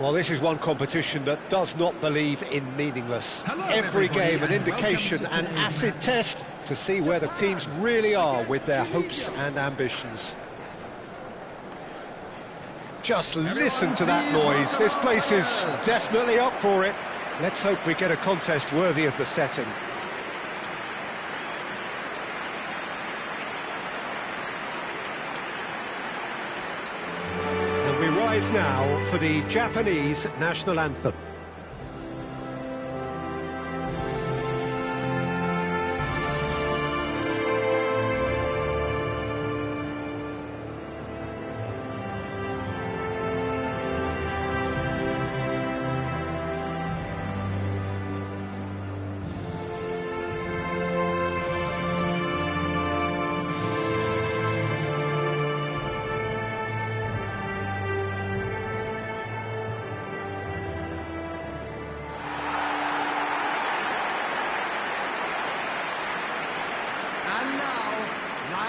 Well, this is one competition that does not believe in meaningless. Every game an indication, an acid test to see where the teams really are with their hopes and ambitions. Just listen to that noise. This place is definitely up for it. Let's hope we get a contest worthy of the setting. And we rise now for the Japanese national anthem.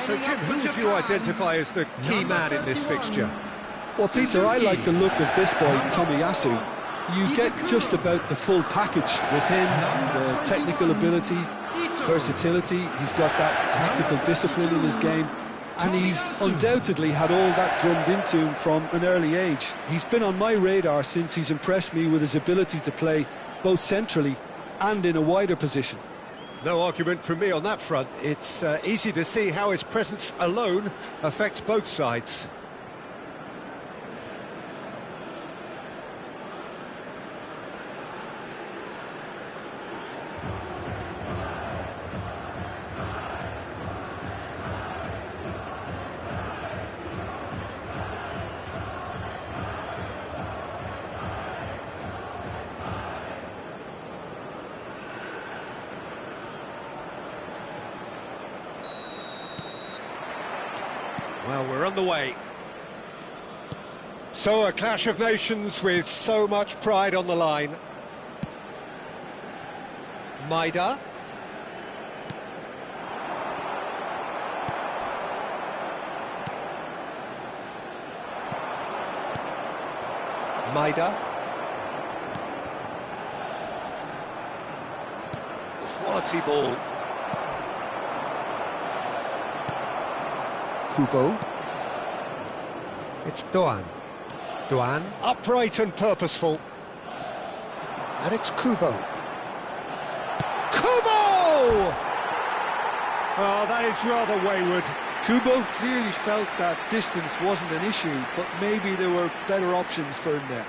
So, Jim, who would you identify as the key man in this fixture? Well, Peter, I like the look of this boy, Tomiyasu. You get just about the full package with him, the technical ability, versatility, he's got that tactical discipline in his game, and he's undoubtedly had all that drummed into him from an early age. He's been on my radar since he's impressed me with his ability to play both centrally and in a wider position. No argument from me on that front. It's easy to see how his presence alone affects both sides. Well, we're on the way. So a clash of nations with so much pride on the line. Maida. Maida. Quality ball. Kubo. It's Doan. Doan, upright and purposeful. And it's Kubo. Kubo! Oh, that is rather wayward. Kubo clearly felt that distance wasn't an issue, but maybe there were better options for him there.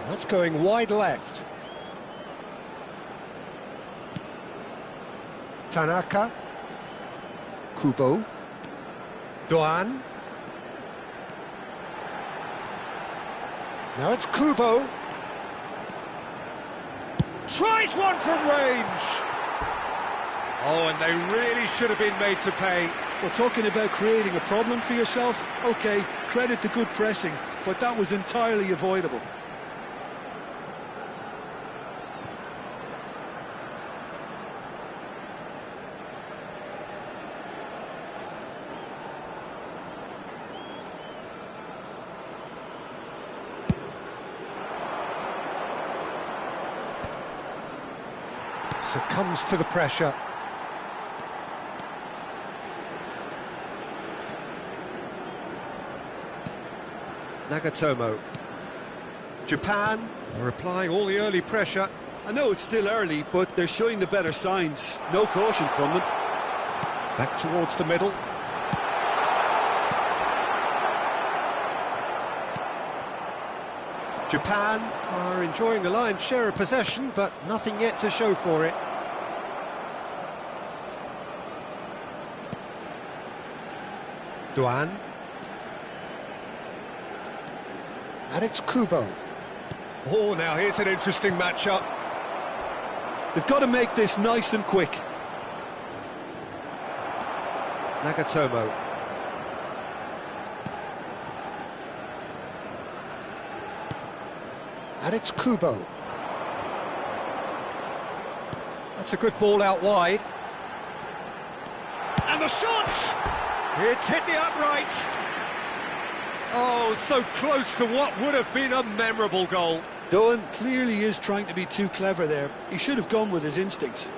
That's going wide left. Tanaka. Kubo. Doan. Now it's Kubo. Tries one from range. Oh, and they really should have been made to pay. Well, talking about creating a problem for yourself, OK, credit to good pressing, but that was entirely avoidable. Succumbs to the pressure. Nagatomo. Japan are applying all the early pressure. I know it's still early, but they're showing the better signs. No caution from them. Back towards the middle. Japan are enjoying the lion's share of possession, but nothing yet to show for it. Doan. And it's Kubo. Oh, now here's an interesting matchup. They've got to make this nice and quick. Nagatomo. And it's Kubo. That's a good ball out wide. And the shot! It's hit the upright. Oh, so close to what would have been a memorable goal. Doan clearly is trying to be too clever there. He should have gone with his instincts.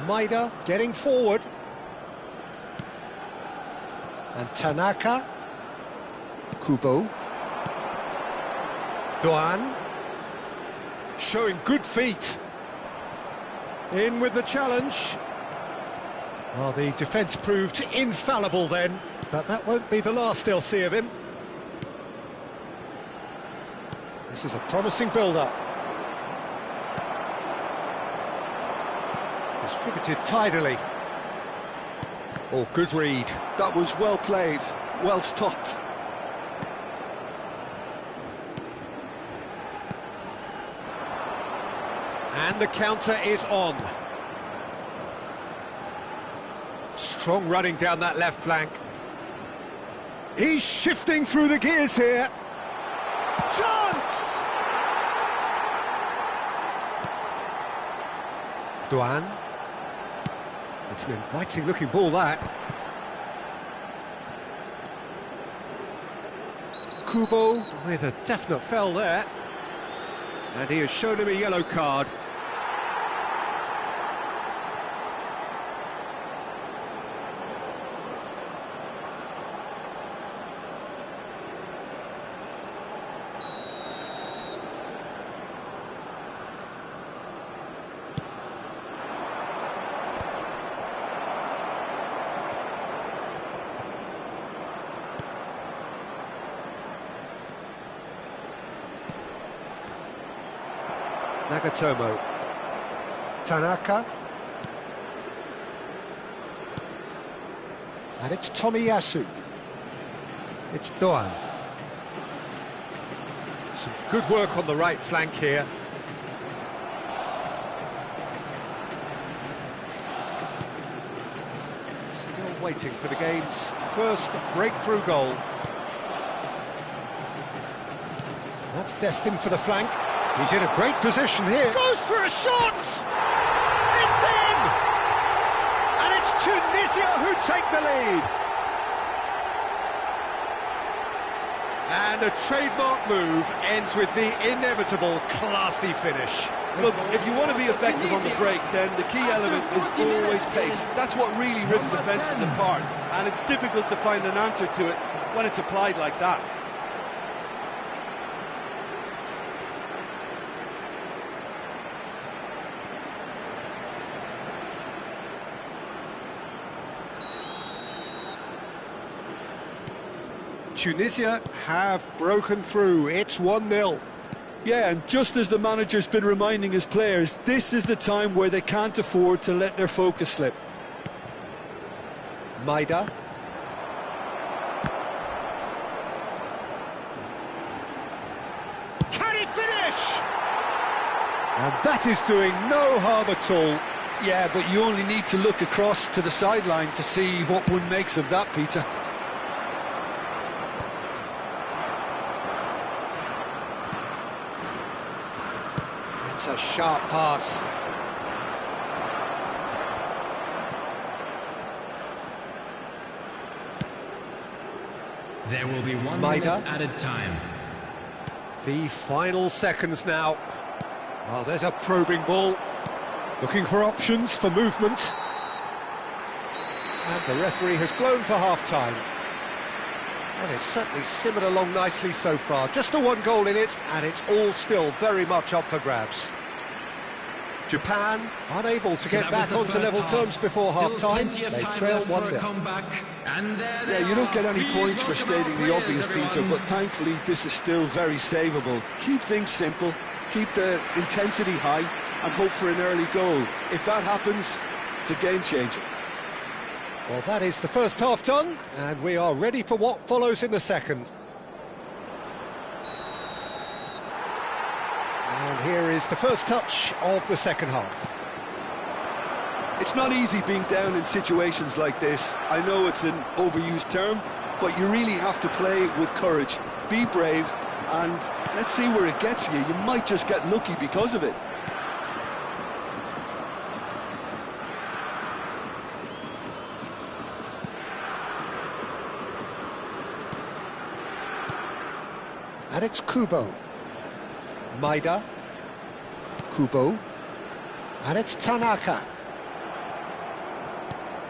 Maida getting forward. And Tanaka. Kubo. Doan. Showing good feet. In with the challenge. Well, the defence proved infallible then, but that won't be the last they'll see of him. This is a promising build-up. Distributed tidily. Oh, good read. That was well played, well stopped. And the counter is on. Strong running down that left flank. He's shifting through the gears here. Chance! Doan. It's an inviting looking ball, that. Kubo with a definite foul there. And he has shown him a yellow card. Nagatomo. Tanaka. And it's Tomiyasu. It's Doan. Some good work on the right flank here. Still waiting for the game's first breakthrough goal. That's destined for the flank. He's in a great position here. Goes for a shot! It's in! And it's Tunisia who take the lead. And a trademark move ends with the inevitable classy finish. Look, if you want to be effective on the break, then the key element is always pace. That's what really rips defences apart. And it's difficult to find an answer to it when it's applied like that. Tunisia have broken through. It's 1-0. Yeah, and just as the manager's been reminding his players, this is the time where they can't afford to let their focus slip. Maida. Can he finish? And that is doing no harm at all. Yeah, but you only need to look across to the sideline to see what one makes of that, Peter. It's a sharp pass. There will be one Maida. minute added time. The final seconds now. Well, there's a probing ball. Looking for options for movement. And the referee has blown for half-time. And it's certainly simmered along nicely so far. Just the one goal in it, and it's all still very much up for grabs. Japan unable to So get that back was the onto first level half. terms before Still half-time. plenty of They time trail left for a 1-0. comeback, and there they Yeah, you don't get are. any Please points for welcome stating our the players, obvious, Peter, everyone. but thankfully this is still very savable. Keep things simple, keep the intensity high, and hope for an early goal. If that happens, it's a game changer. Well, that is the first half done, and we are ready for what follows in the second. And here is the first touch of the second half. It's not easy being down in situations like this. I know it's an overused term, but you really have to play with courage. Be brave, and let's see where it gets you. You might just get lucky because of it. And it's Kubo. Maida. Kubo. And it's Tanaka.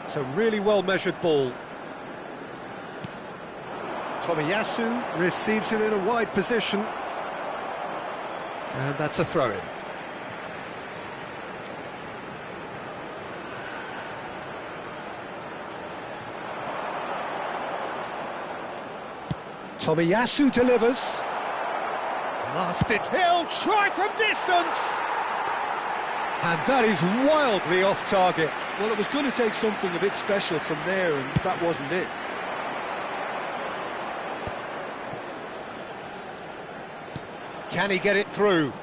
It's a really well-measured ball. Tomiyasu receives it in a wide position. And that's a throw-in. Tomiyasu delivers. Last it. He'll try from distance. And that is wildly off target. Well, it was going to take something a bit special from there, and that wasn't it. Can he get it through?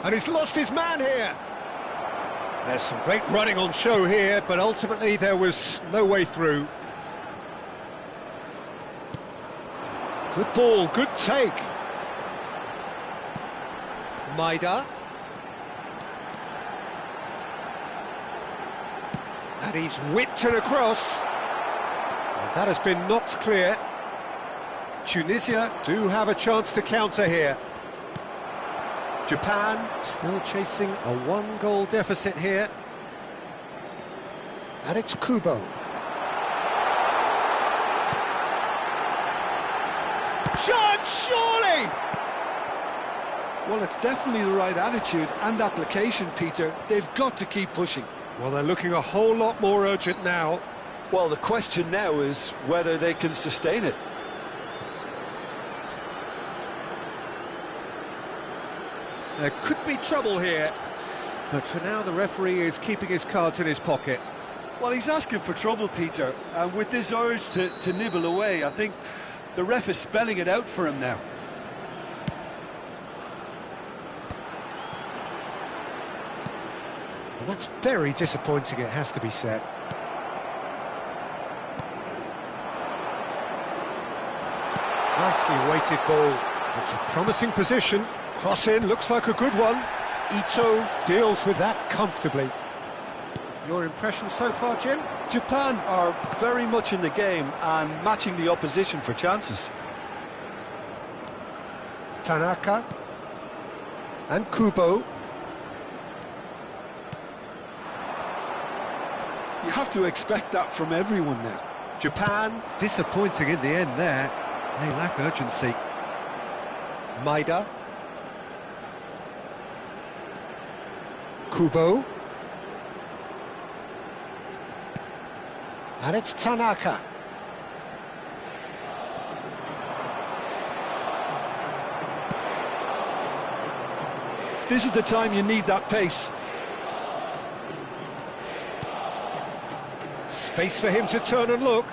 And he's lost his man here. There's some great running on show here, but ultimately there was no way through. Good ball, good take. Maida. And he's whipped it across. And that has been knocked clear. Tunisia do have a chance to counter here. Japan still chasing a one-goal deficit here. And it's Kubo. Chance, surely! Well, it's definitely the right attitude and application, Peter. They've got to keep pushing. Well, they're looking a whole lot more urgent now. Well, the question now is whether they can sustain it. There could be trouble here, but for now the referee is keeping his cards in his pocket. Well, he's asking for trouble, Peter, and with this urge to nibble away, I think the ref is spelling it out for him now. And that's very disappointing, it has to be said. Nicely weighted ball. It's a promising position. Cross in, looks like a good one. Ito deals with that comfortably. Your impression so far, Jim? Japan are very much in the game and matching the opposition for chances. Tanaka and Kubo. You have to expect that from everyone now. Japan disappointing in the end there. They lack urgency. Maida. Kubo. And it's Tanaka. This is the time you need that pace. Space for him to turn and look.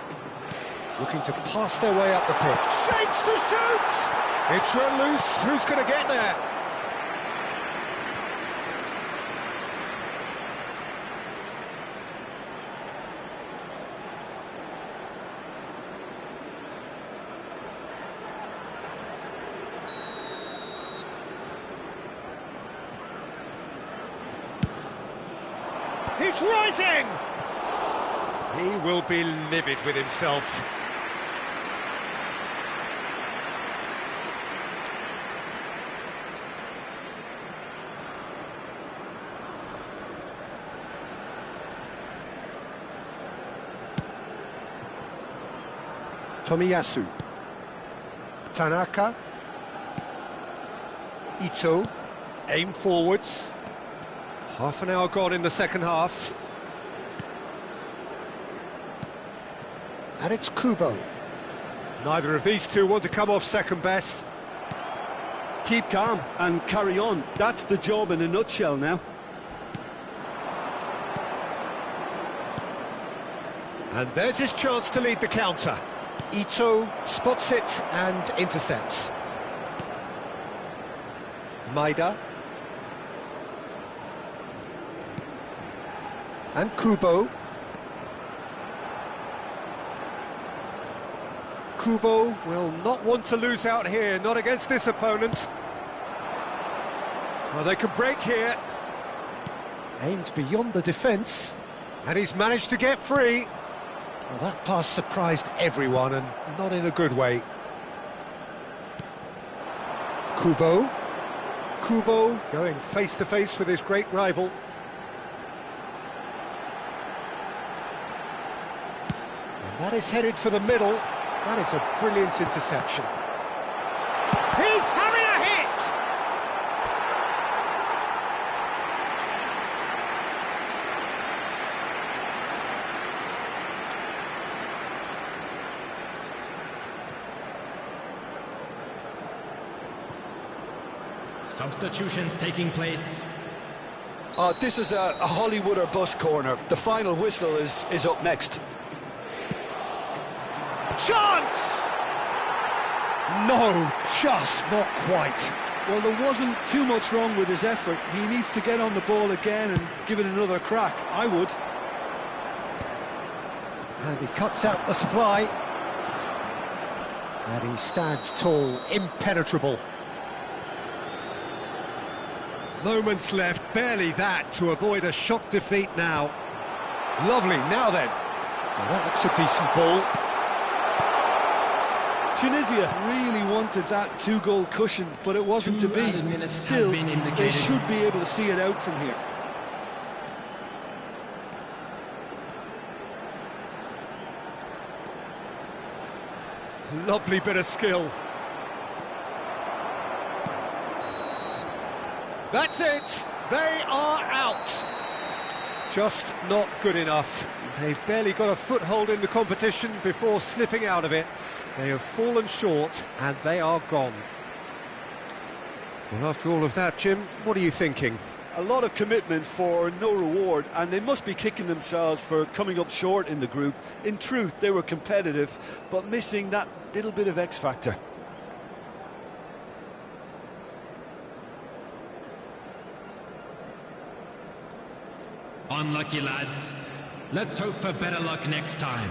Looking to pass their way up the pitch. Shapes to shoot! It's run loose. Who's going to get there? He's rising! He will be livid with himself. Tomiyasu. Tanaka. Ito. Aim forwards. Half an hour gone in the second half. And it's Kubo. Neither of these two want to come off second best. Keep calm and carry on. That's the job in a nutshell now. And there's his chance to lead the counter. Ito spots it and intercepts. Maida. And Kubo. Kubo will not want to lose out here, not against this opponent. Well, they could break here. Aimed beyond the defence, and he's managed to get free. Well, that pass surprised everyone, and not in a good way. Kubo. Kubo going face-to-face with his great rival. And that is headed for the middle. That is a brilliant interception. He's having a hit! Substitutions taking place. This is a Hollywood or bust corner. The final whistle is up next. Chance! No, just not quite. Well, there wasn't too much wrong with his effort. He needs to get on the ball again and give it another crack. I would. And he cuts out the supply. And he stands tall, impenetrable. Moments left, barely that, to avoid a shock defeat now. Lovely, now then. Well, that looks a decent ball. Tunisia really wanted that two-goal cushion, but it wasn't to be. Still, they should be able to see it out from here. Lovely bit of skill. That's it! They are out! Just not good enough. They've barely got a foothold in the competition before slipping out of it. They have fallen short, and they are gone. Well, after all of that, Jim, what are you thinking? A lot of commitment for no reward, and they must be kicking themselves for coming up short in the group. In truth, they were competitive, but missing that little bit of X-factor. Unlucky, lads. Let's hope for better luck next time.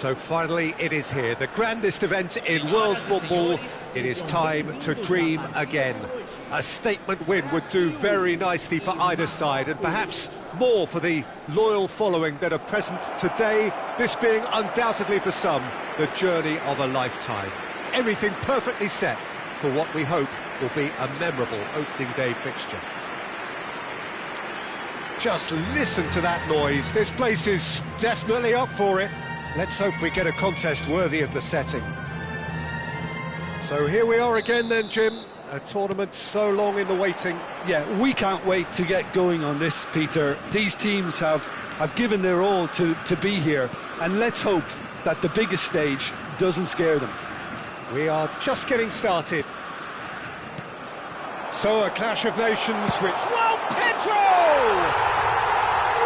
So finally it is here, the grandest event in world football. It is time to dream again. A statement win would do very nicely for either side, and perhaps more for the loyal following that are present today, this being undoubtedly for some the journey of a lifetime. Everything perfectly set for what we hope will be a memorable opening day fixture. Just listen to that noise. This place is definitely up for it. Let's hope we get a contest worthy of the setting. So here we are again then, Jim. A tournament so long in the waiting. Yeah, we can't wait to get going on this, Peter. These teams have given their all to be here, and let's hope that the biggest stage doesn't scare them. We are just getting started. So a clash of nations with... Well, Pedro!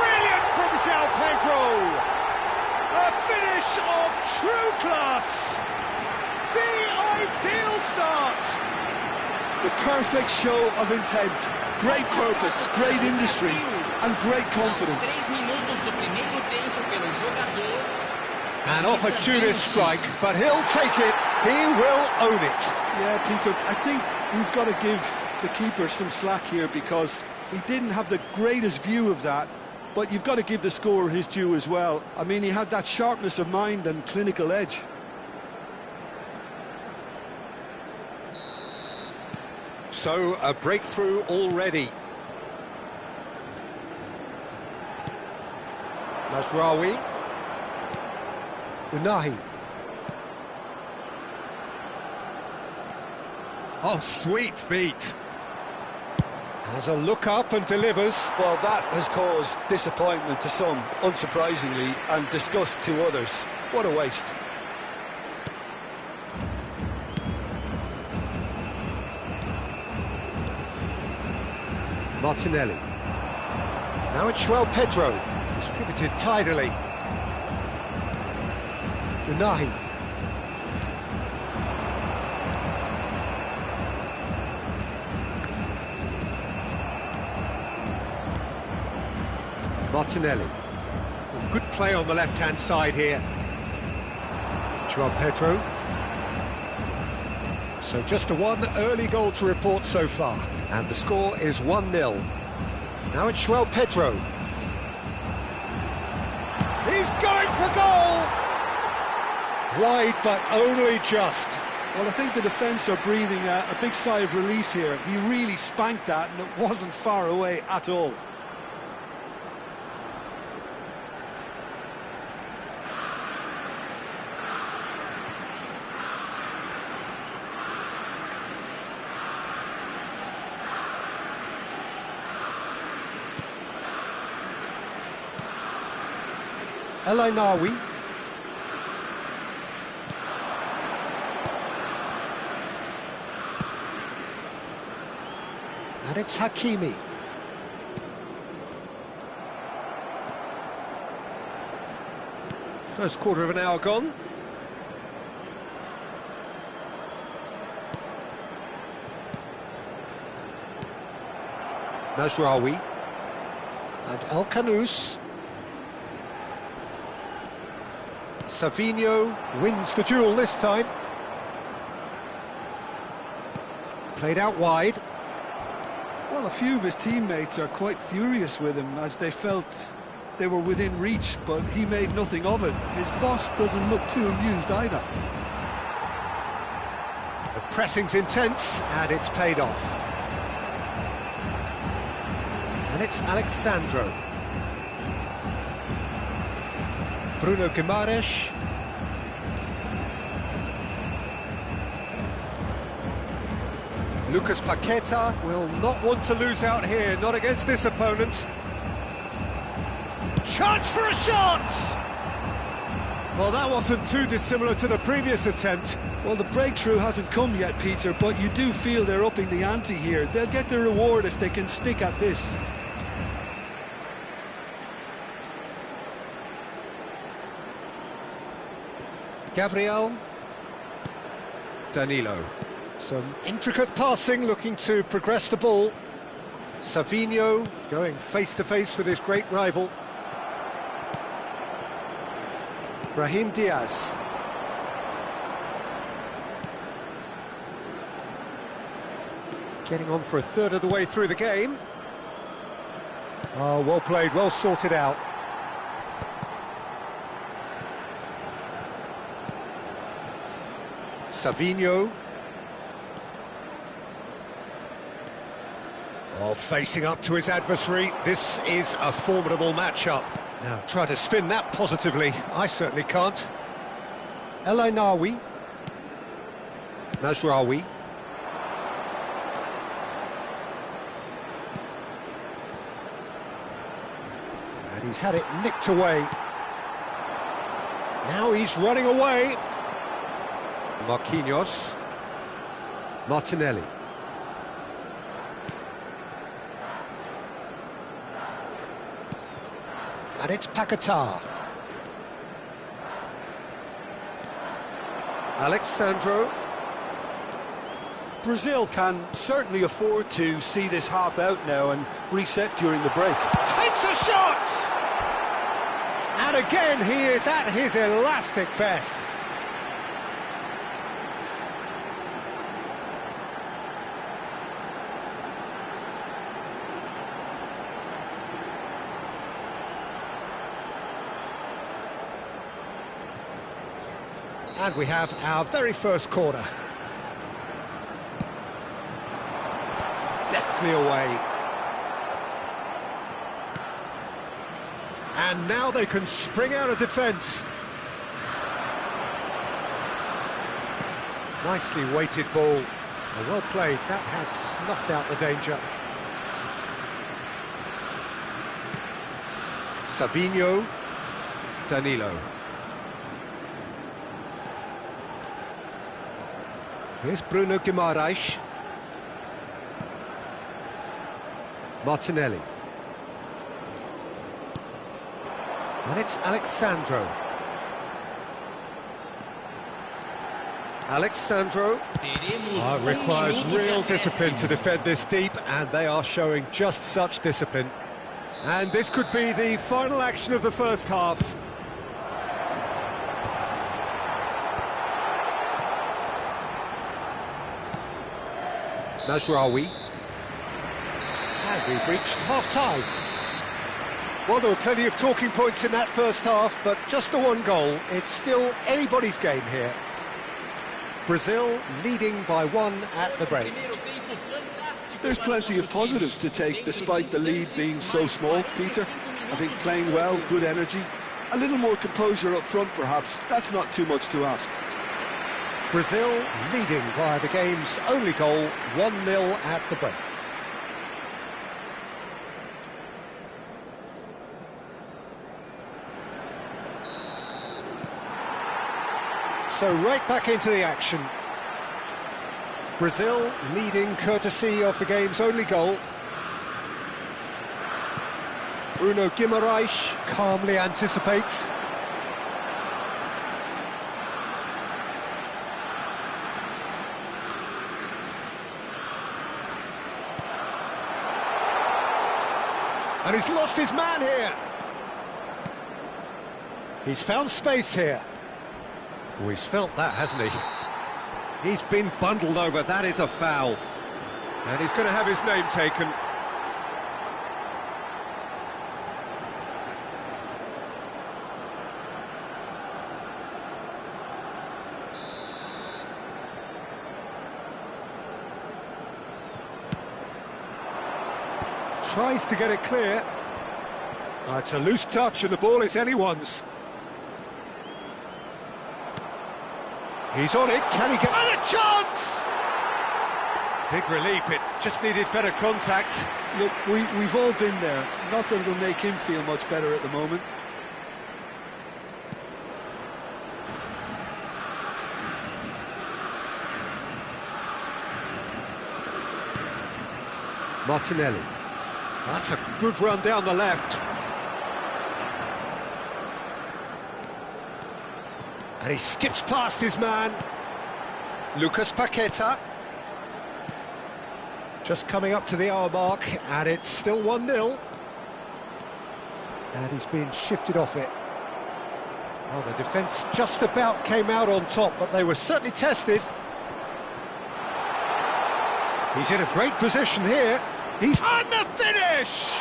Brilliant from João Pedro! A finish of true class! The ideal start! The perfect show of intent, great purpose, great industry, and great confidence. An opportunist strike, but he'll take it, he will own it. Yeah, Peter, I think we've got to give the keeper some slack here because he didn't have the greatest view of that, but you've got to give the scorer his due as well. I mean, he had that sharpness of mind and clinical edge. So, a breakthrough already. Masraoui. Unahi. Oh, sweet feet. Has a look up and delivers. Well, that has caused disappointment to some, unsurprisingly, and disgust to others. What a waste. Martinelli. Now it's João Pedro, distributed tidily. Unahi. Martinelli. Good play on the left-hand side here. João Pedro. So just a one early goal to report so far. And the score is 1-0. Now it's João Pedro. He's going for goal! Wide, but only just. Well, I think the defence are breathing a big sigh of relief here. He really spanked that, and it wasn't far away at all. Elainawi. And it's Hakimi. First quarter of an hour gone. Masraoui. And El Kanous. Savinho wins the duel this time. Played out wide. Well, a few of his teammates are quite furious with him as they felt they were within reach, but he made nothing of it. His boss doesn't look too amused either. The pressing's intense, and it's paid off. And it's Alexandro. Bruno Guimaraes. Lucas Paqueta will not want to lose out here, not against this opponent. Chance for a shot! Well, that wasn't too dissimilar to the previous attempt. Well, the breakthrough hasn't come yet, Peter, but you do feel they're upping the ante here. They'll get the reward if they can stick at this. Gabriel. Danilo. Some intricate passing, looking to progress the ball. Savinho going face-to-face with his great rival. Brahim Diaz. Getting on for a third of the way through the game. Oh, well played, well sorted out. Savinho. Oh, facing up to his adversary. This is a formidable matchup. Now, try to spin that positively. I certainly can't. El Ainawi. Mazraoui. And he's had it nicked away. Now he's running away. Marquinhos. Martinelli. And it's Paquetá. Alexandro. Brazil can certainly afford to see this half out now and reset during the break. Takes a shot! And again, he is at his elastic best. And we have our very first corner. Deftly away. And now they can spring out of defence. Nicely weighted ball. Well played, that has snuffed out the danger. Savinho. Danilo. Here's Bruno Guimaraes. Martinelli. And it's Alexandro. Alexandro. Requires real discipline to defend this deep, and they are showing just such discipline. And this could be the final action of the first half. Mazraoui. And we've reached half-time. Well, there were plenty of talking points in that first half, but just the one goal. It's still anybody's game here. Brazil leading by 1 at the break. There's plenty of positives to take despite the lead being so small, Peter. I think playing well, good energy, a little more composure up front perhaps. That's not too much to ask. Brazil leading via the game's only goal, 1-0 at the break. So right back into the action. Brazil leading courtesy of the game's only goal. Bruno Guimaraes calmly anticipates. And he's lost his man here. He's found space here. Oh, he's felt that, hasn't he? He's been bundled over, that is a foul. And he's going to have his name taken. Tries to get it clear. Oh, it's a loose touch and the ball is anyone's. He's on it, can he get... And a chance! Big relief, it just needed better contact. Look, we've all been there. Not that it'll make him feel much better at the moment. Martinelli. That's a good run down the left. And he skips past his man. Lucas Paquetá. Just coming up to the hour mark, and it's still 1-0. And he's been shifted off it. Well, the defence just about came out on top, but they were certainly tested. He's in a great position here. He's on the finish!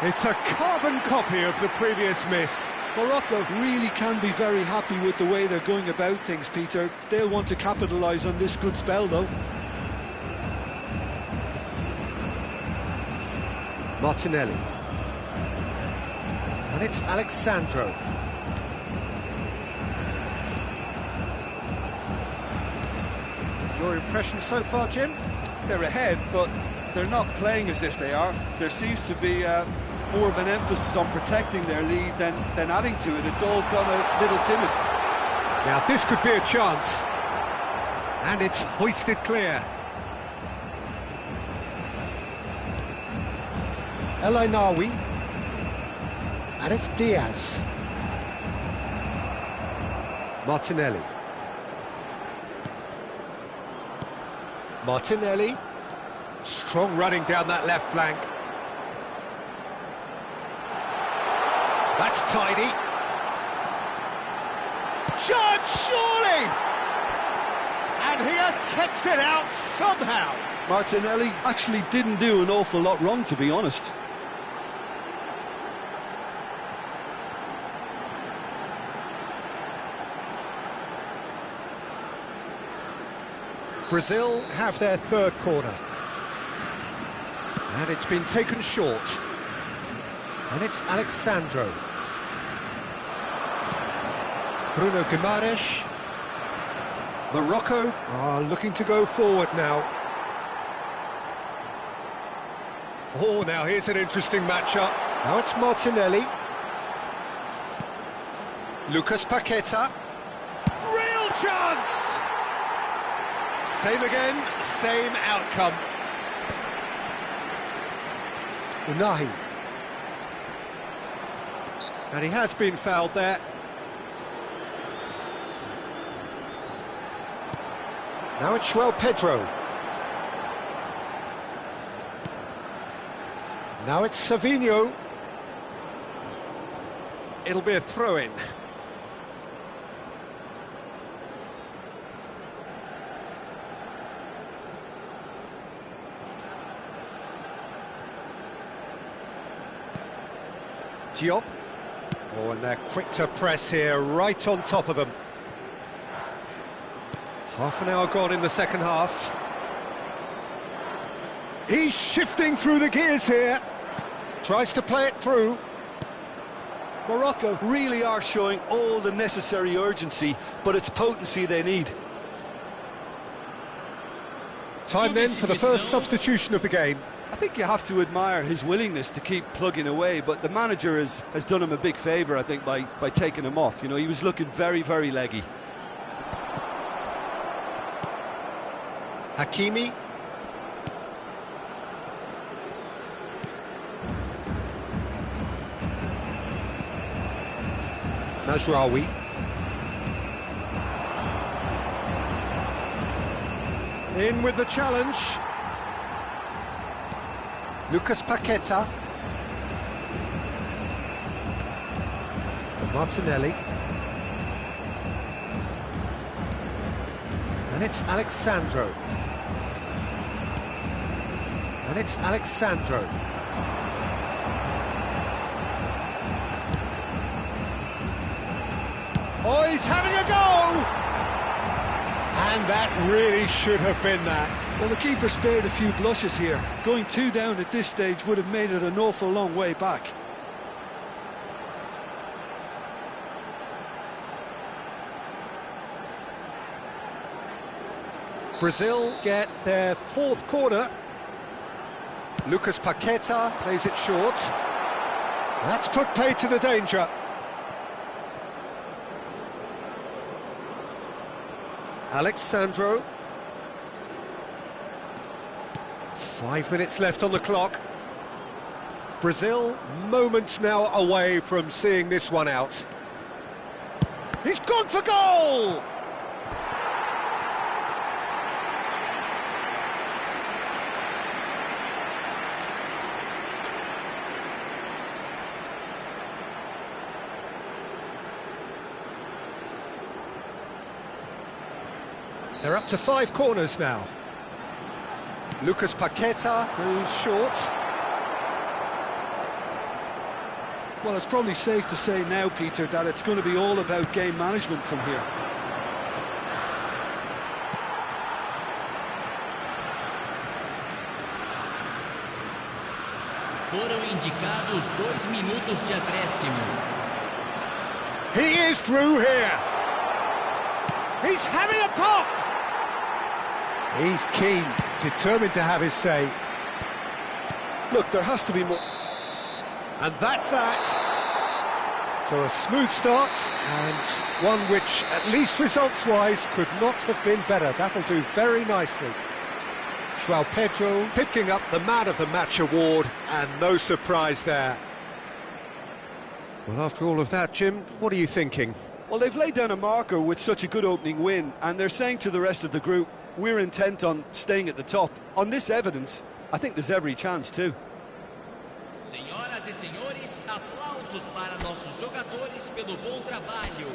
It's a carbon copy of the previous miss. Morocco really can be very happy with the way they're going about things, Peter. They'll want to capitalise on this good spell, though. Martinelli. And it's Alexandro. Your impression so far, Jim? They're ahead, but they're not playing as if they are. There seems to be more of an emphasis on protecting their lead than adding to it. It's all gone a little timid. Now this could be a chance. And it's hoisted clear. El Ainawi. And it's Diaz. Martinelli. Martinelli. Strong running down that left flank. That's tidy. Chance, surely! And he has kept it out somehow. Martinelli actually didn't do an awful lot wrong, to be honest. Brazil have their third corner. And it's been taken short. And it's Alexandro. Bruno Guimaraes. Morocco are looking to go forward now. Oh, now here's an interesting matchup. Now it's Martinelli. Lucas Paqueta. Real chance! Same again, same outcome. Unahi. And he has been fouled there. Now it's João Pedro. Now it's Savinho. It'll be a throw-in. Diop. Oh, and they're quick to press here, right on top of them. Half an hour gone in the second half. He's shifting through the gears here. Tries to play it through. Morocco really are showing all the necessary urgency, but it's potency they need. Time then for the first substitution of the game. I think you have to admire his willingness to keep plugging away, but the manager has done him a big favour, I think, by taking him off. You know, he was looking very, very leggy. Hakimi. Mazraoui. In with the challenge. Lucas Paqueta. For Martinelli. And it's Alexandro. And it's Alexandro. Oh, he's having a go! And that really should have been that. Well, the keeper spared a few blushes here. Going 2 down at this stage would have made it an awful long way back. Brazil get their fourth corner. Lucas Paqueta plays it short. That's put paid to the danger. Alexandro. 5 minutes left on the clock. Brazil moments now away from seeing this one out. He's gone for goal! They're up to 5 corners now. Lucas Paqueta goes short. Well, it's probably safe to say now, Peter, that it's going to be all about game management from here. Foram indicados 2 minutos de acréscimo. He is through here. He's having a pop. He's keen, determined to have his say. Look, there has to be more. And that's that. So a smooth start, and one which, at least results-wise, could not have been better. That'll do very nicely. João Pedro picking up the Man of the Match award, and no surprise there. Well, after all of that, Jim, what are you thinking? Well, they've laid down a marker with such a good opening win, and they're saying to the rest of the group, we're intent on staying at the top. On this evidence, I think there's every chance too. Senhoras e senhores, aplausos para nossos jogadores pelo bom trabalho.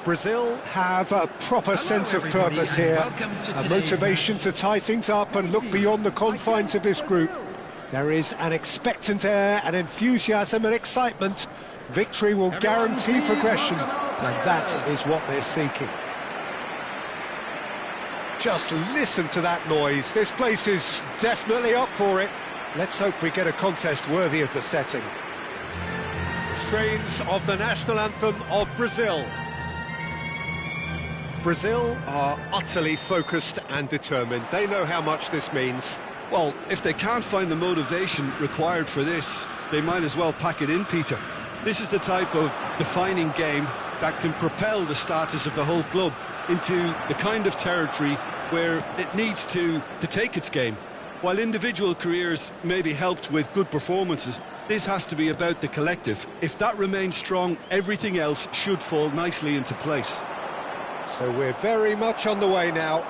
Brazil have a proper sense of purpose here, a motivation to tie things up and look beyond the confines of this group. There is an expectant air, an enthusiasm and excitement. Victory will guarantee progression, and that is what they're seeking. Just listen to that noise. This place is definitely up for it. Let's hope we get a contest worthy of the setting. Strains of the national anthem of Brazil. Brazil are utterly focused and determined. They know how much this means. Well, if they can't find the motivation required for this, they might as well pack it in, Peter. This is the type of defining game that can propel the status of the whole club into the kind of territory where it needs to take its game. While individual careers may be helped with good performances, this has to be about the collective. If that remains strong, everything else should fall nicely into place. So we're very much on the way now.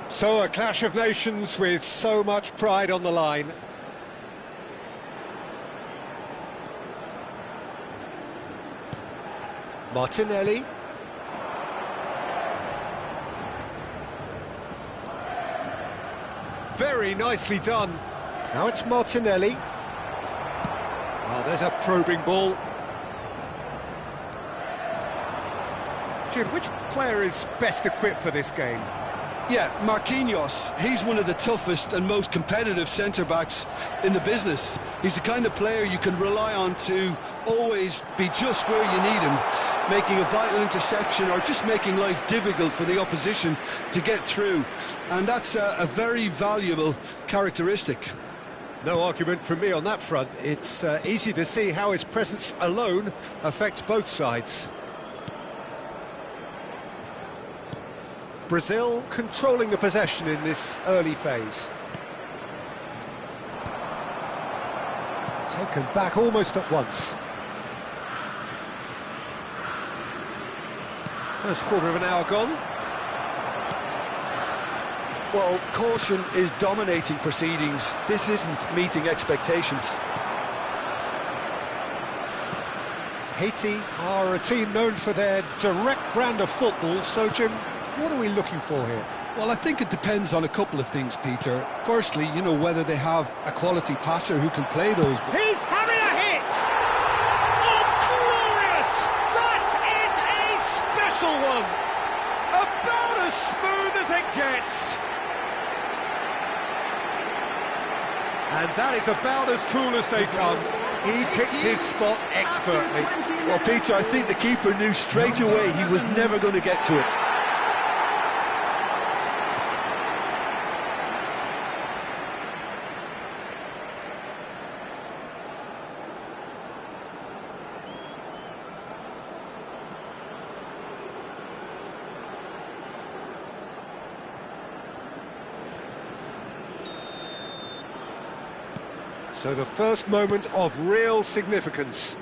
So a clash of nations with so much pride on the line. Martinelli. Very nicely done. Now it's Martinelli. Oh, there's a probing ball. Jim, which player is best equipped for this game? Yeah, Marquinhos. He's one of the toughest and most competitive centre-backs in the business. He's the kind of player you can rely on to always be just where you need him, making a vital interception or just making life difficult for the opposition to get through. And that's a very valuable characteristic. No argument from me on that front. It's easy to see how his presence alone affects both sides. Brazil controlling the possession in this early phase. Taken back almost at once. First quarter of an hour gone. Well, caution is dominating proceedings. This isn't meeting expectations. Haiti are a team known for their direct brand of football, so Jim, what are we looking for here? Well, I think it depends on a couple of things, Peter. Firstly, you know, whether they have a quality passer who can play those. He's having a hit! Oh, glorious! That is a special one! About as smooth as it gets! And that is about as cool as they come. He picked his spot expertly. Well, Peter, I think the keeper knew straight away he was never going to get to it. So the first moment of real significance.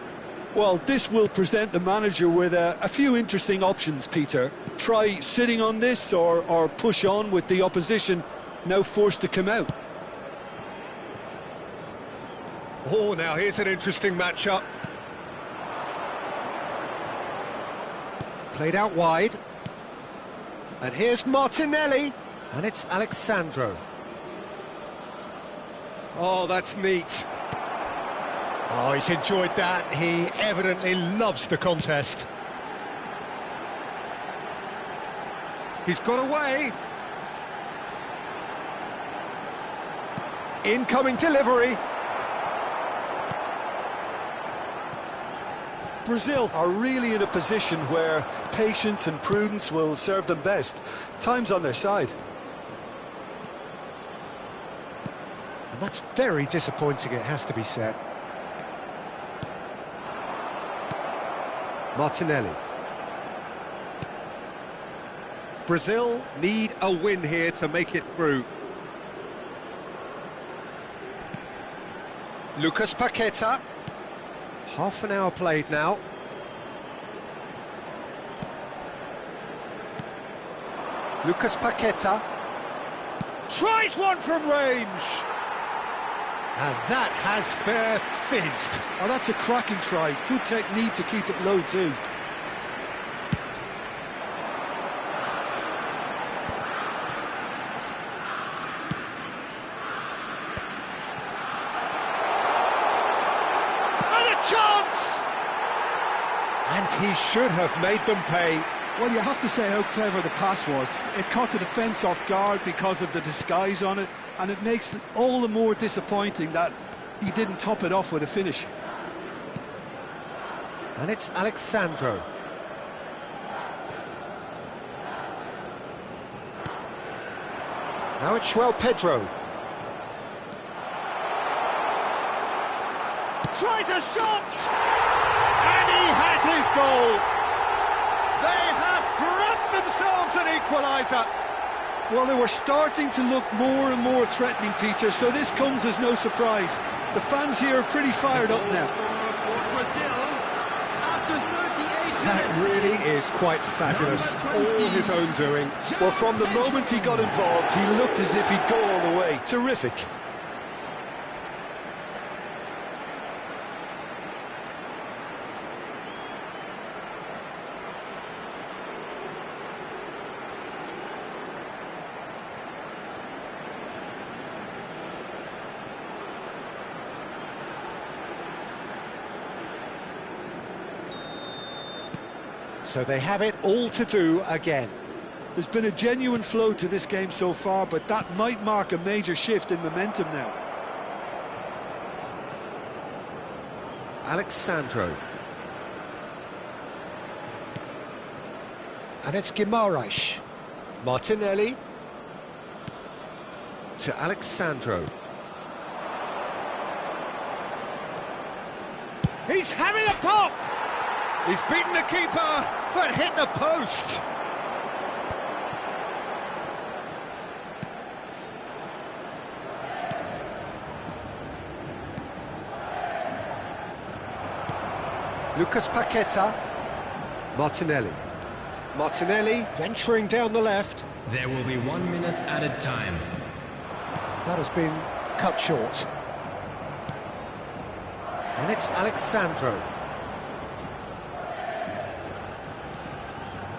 Well, this will present the manager with a few interesting options, Peter. Try sitting on this or push on with the opposition now forced to come out. Oh, now here's an interesting matchup. Played out wide. And here's Martinelli. And it's Alexandro. Oh, that's neat. Oh, he's enjoyed that. He evidently loves the contest. He's got away. Incoming delivery. Brazil are really in a position where patience and prudence will serve them best. Time's on their side. And that's very disappointing, it has to be said. Martinelli. Brazil need a win here to make it through. Lucas Paqueta. Half an hour played now. Lucas Paqueta. Tries one from range. And that has fair fizzed. Oh, that's a cracking try. Good technique to keep it low too. And a chance! And he should have made them pay. Well, you have to say how clever the pass was. It caught the defence off guard because of the disguise on it, and it makes it all the more disappointing that he didn't top it off with a finish. And it's Alexandro. Now it's João Pedro. Tries a shot! And he has his goal! They have grabbed themselves an equaliser! Well, they were starting to look more and more threatening, Peter, so this comes as no surprise. The fans here are pretty fired up now. That really is quite fabulous, all his own doing. Well, from the moment he got involved, he looked as if he'd go all the way. Terrific. So they have it all to do again. There's been a genuine flow to this game so far, but that might mark a major shift in momentum now. Alexandro. And it's Guimaraes. Martinelli. To Alexandro. He's having a pop! He's beaten the keeper, but hit the post. Lucas Paqueta. Martinelli. Martinelli venturing down the left. There will be 1 minute added time. That has been cut short. And it's Alexandro.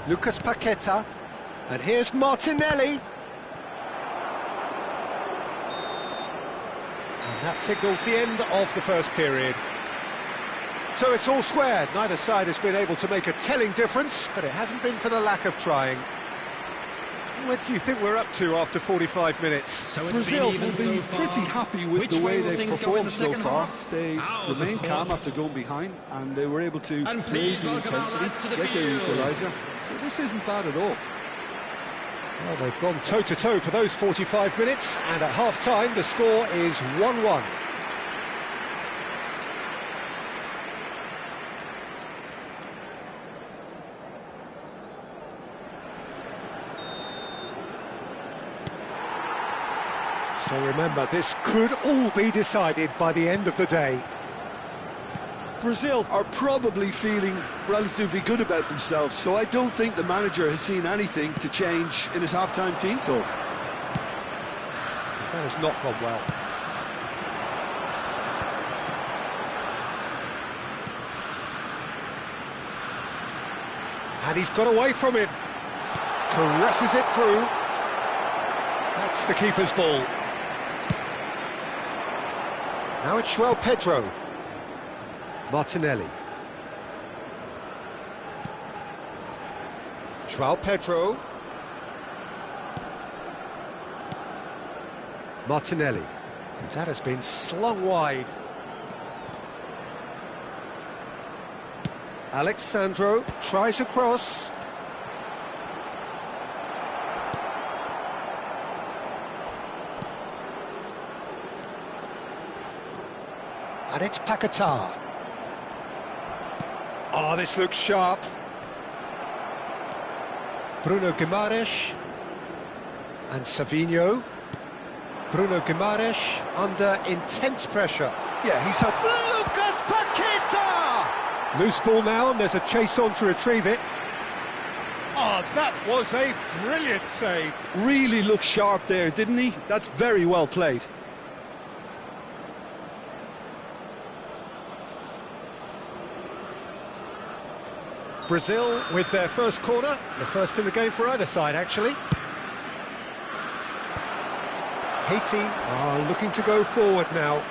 Lucas Paqueta. And here's Martinelli. And that signals the end of the first period. So it's all square. Neither side has been able to make a telling difference, but it hasn't been for the lack of trying. What do you think we're up to after 45 minutes? So Brazil will be pretty happy with the way they've performed so far. They remained calm after going behind, and they were able to raise the intensity, get their equaliser. So this isn't bad at all. Well, they've gone toe-to-toe for those 45 minutes, and at half-time the score is 1-1. So remember, this could all be decided by the end of the day. Brazil are probably feeling relatively good about themselves, so I don't think the manager has seen anything to change in his half-time team talk. That has not gone well. And he's got away from him. Caresses it through. That's the keeper's ball. Now it's João Pedro. Martinelli. João Pedro. Martinelli. And that has been slung wide. Alexandro tries a cross. And it's Paquetá. Oh, this looks sharp. Bruno Guimaraes. And Savinho. Bruno Guimaraes under intense pressure. Yeah, he's had... Lucas Paqueta! Loose ball now, and there's a chase on to retrieve it. Oh, that was a brilliant save. Really looked sharp there, didn't he? That's very well played. Brazil with their first corner, the first in the game for either side, actually. Haiti are looking to go forward now.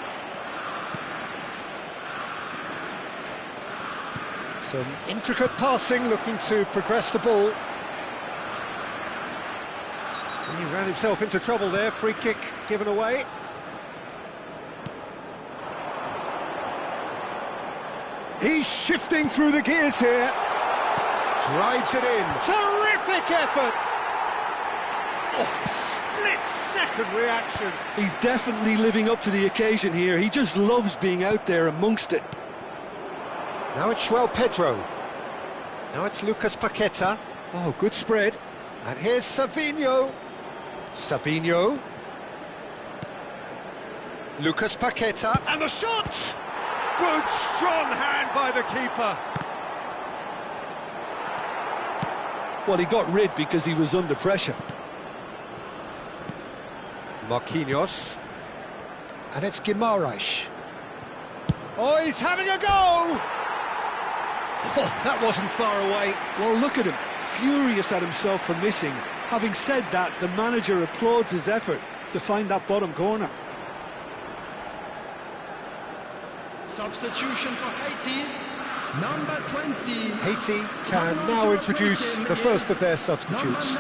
Some intricate passing, looking to progress the ball. And he ran himself into trouble there, free kick given away. He's shifting through the gears here. Drives it in. Terrific effort! Oh, split-second reaction. He's definitely living up to the occasion here. He just loves being out there amongst it. Now it's João Pedro. Now it's Lucas Paqueta. Oh, good spread. And here's Savinho. Savinho. Lucas Paqueta. And the shot! Good, strong hand by the keeper. Well, he got rid because he was under pressure. Marquinhos. And it's Guimaraes. Oh, he's having a go! Oh, that wasn't far away. Well, look at him, furious at himself for missing. Having said that, the manager applauds his effort to find that bottom corner. Substitution for Haiti, number 20. Haiti can now introduce the first of their substitutes.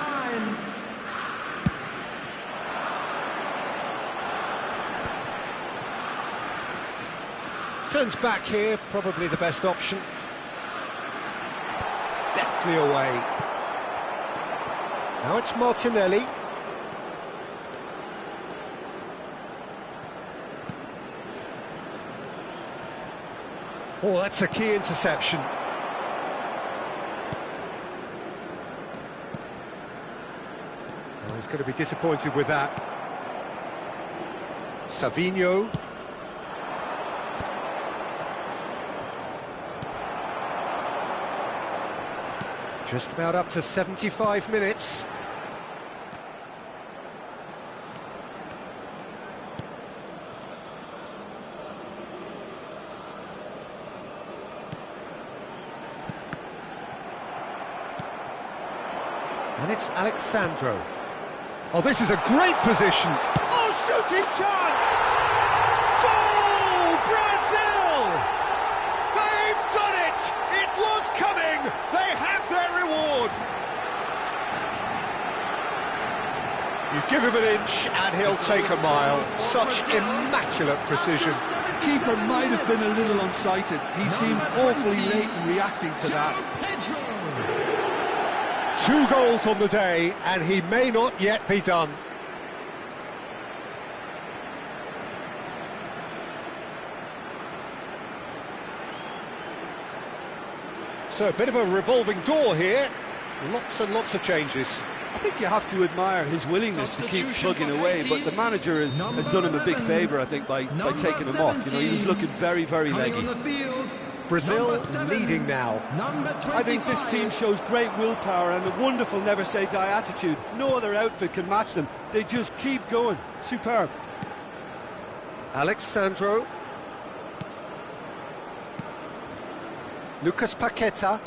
Turns back here, probably the best option. Deftly away. Now it's Martinelli. Oh, that's a key interception. Oh, he's going to be disappointed with that. Savinho. Just about up to 75 minutes. And it's Alexandro. Oh, this is a great position. Oh, shooting chance! Goal, Brazil! They've done it! It was coming! They have their reward! You give him an inch and he'll take a mile. Such immaculate precision. Keeper might have been a little unsighted. He seemed awfully late in reacting to that. 2 goals on the day, and he may not yet be done. So a bit of a revolving door here. Lots and lots of changes. I think you have to admire his willingness to keep plugging away, but the manager has done him a big favour, I think, by taking him off. You know, he was looking very, very leggy. Brazil leading now. I think this team shows great willpower and a wonderful never-say-die attitude. No other outfit can match them. They just keep going. Superb. Alexandro. Lucas Paqueta.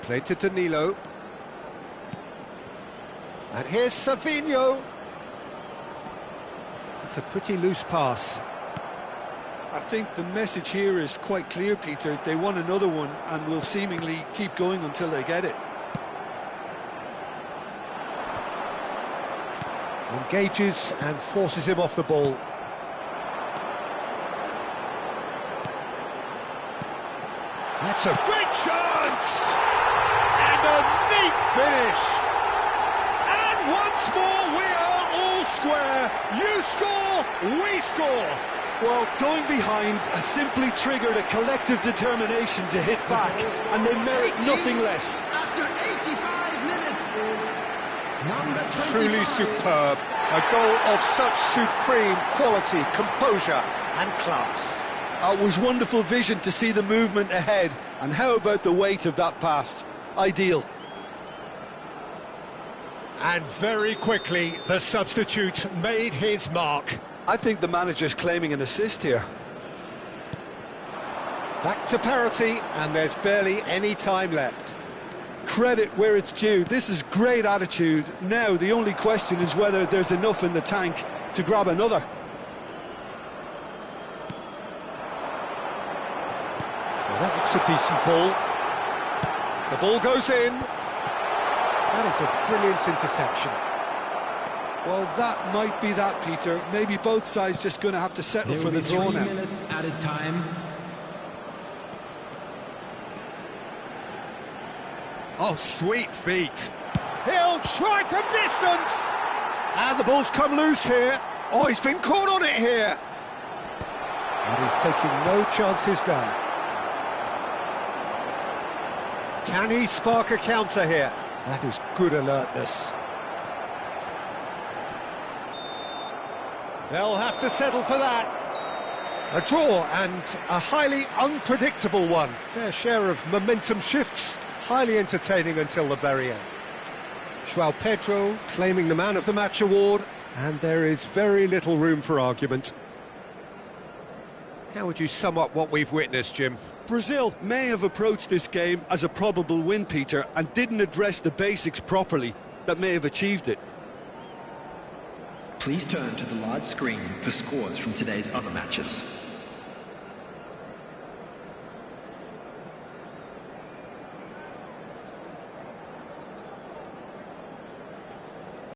Played to Danilo. And here's Savinho. It's a pretty loose pass. I think the message here is quite clear, Peter. They want another one and will seemingly keep going until they get it. Engages and forces him off the ball. That's a great chance! And a neat finish! And once more we are all square. You score, we score. Well, going behind has simply triggered a collective determination to hit back, and they merit nothing less. After 85 minutes is number 25. Truly superb. A goal of such supreme quality, composure and class. It was wonderful vision to see the movement ahead, and how about the weight of that pass? Ideal. And very quickly, the substitute made his mark. I think the manager's claiming an assist here. Back to parity, and there's barely any time left. Credit where it's due. This is great attitude. Now, the only question is whether there's enough in the tank to grab another. Well, that looks a decent ball. The ball goes in. That is a brilliant interception. Well, that might be that, Peter. Maybe both sides just going to have to settle for the draw now. 3 minutes added time. Oh, sweet feet. He'll try from distance. And the ball's come loose here. Oh, he's been caught on it here. And he's taking no chances there. Can he spark a counter here? That is good alertness. They'll have to settle for that. A draw, and a highly unpredictable one. Fair share of momentum shifts, highly entertaining until the very end. João Pedro claiming the Man of the Match award, and there is very little room for argument. How would you sum up what we've witnessed, Jim? Brazil may have approached this game as a probable win, Peter, and didn't address the basics properly that may have achieved it. Please turn to the large screen for scores from today's other matches.